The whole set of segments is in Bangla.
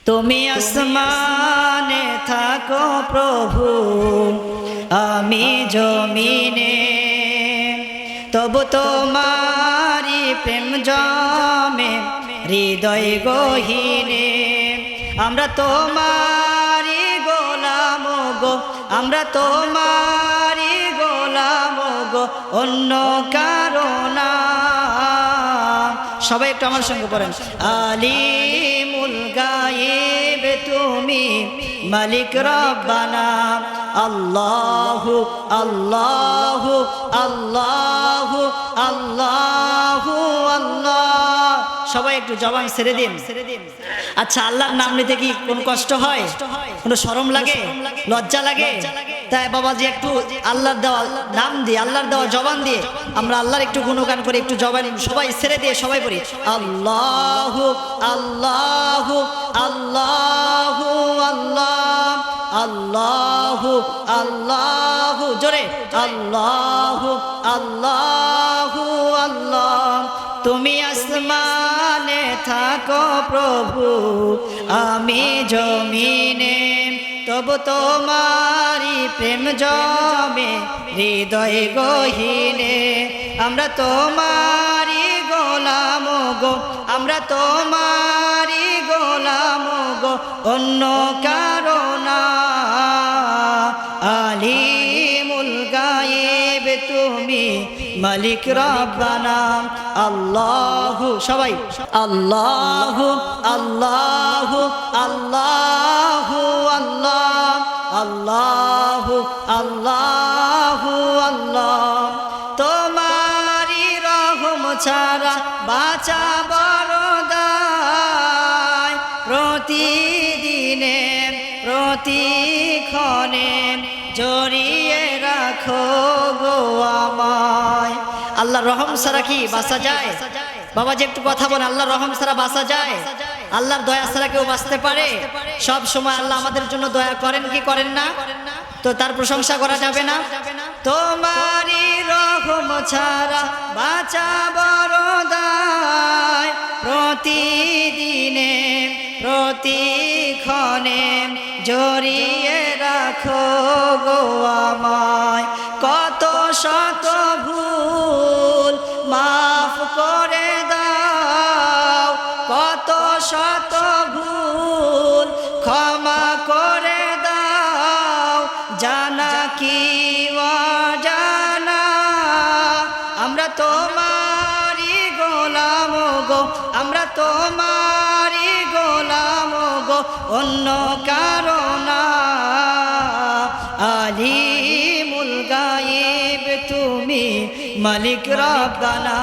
তুমি আসমানে থাকো প্রভু, আমি জমিনে, তবু তোমারি প্রেম জমে হৃদয় গহীনে। আমরা তোমারি গোলাম গো, আমরা তোমারি গোলাম গো, অন্য কারো না। সবাই একটু আমার সঙ্গে পড়েন। আলিমুল গায়েব তুমি, মালিক রব্বানা, আল্লাহু আল্লাহু আল্লাহু আল্লাহু আল্লাহ। সবাই একটু জবান ছেড়ে দিন। আচ্ছা, আল্লাহর নাম নিতে কি কোন কষ্ট হয়, কোনো শরম লাগে, লজ্জা লাগে? তাই বাবাজি একটু আল্লাহর দেওয়া নাম দিয়ে, আল্লাহর দেওয়া জবান দিয়ে আমরা আল্লাহর একটু গুণগান করে একটু জবান সবাই ছেড়ে দিয়ে সবাই বলি আল্লাহু আল্লাহু আল্লাহু আল্লাহ, আল্লাহু আল্লাহু, জোরে আল্লাহু আল্লাহু আল্লাহ। তুমি আসমানে থাকো প্রভু, আমি জমিনে, তবু তোমারি প্রেম জমে হৃদয় গহীনে। আমরা তোমারি গোলাম গো, আমরা তোমারি গোলাম গো, অন্য কারো না। আলিমুল গায়েব তুমি, মালিক রব্বানা, আল্লাহু, সবাই আল্লাহু আল্লাহু আল্লাহু আল্লাহ, আল্লাহু আল্লাহু আল্লাহ। তোমারি রহম ছাড়া বাঁচা বড় দায়, প্রতিদিনে প্রতিক্ষণে জড়িয়ে রাখো গো আমায়। আল্লাহর রহম ছাড়া কি বাঁচা যায়? বাবাজি একটু কথা বলেন, আল্লাহর রহম ছাড়া বাঁচা যায়? আল্লাহর দয়া ছাড়া কেউ বাঁচতে পারে? সব সময় আল্লাহ আমাদের জন্য দয়া করেন কি করেন না? তো তার প্রশংসা করা যাবে না? তোমারি রহম ছাড়া বাঁচা বড় দায়, প্রতিদিনে প্রতিক্ষণে জড়িয়ে রাখো গো আমায়। কত শত ভুল মাফ করে দাও, কত শত ভুল ক্ষমা করে দাও, জানা কি অজানা। আমরা তোমারি গোলাম গো, আমরা তোমারি গোলাম গো, অন্য কারো না। আলিমুল গায়েব তুমি, মালিক রব্বানা।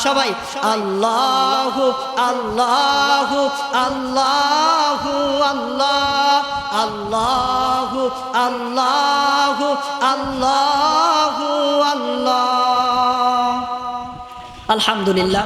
সবাই আল্লাহু আল্লাহু আল্লাহু আল্লাহ, আল্লাহু আল্লাহু আল্লাহু আল্লাহ। আলহামদুলিল্লাহ।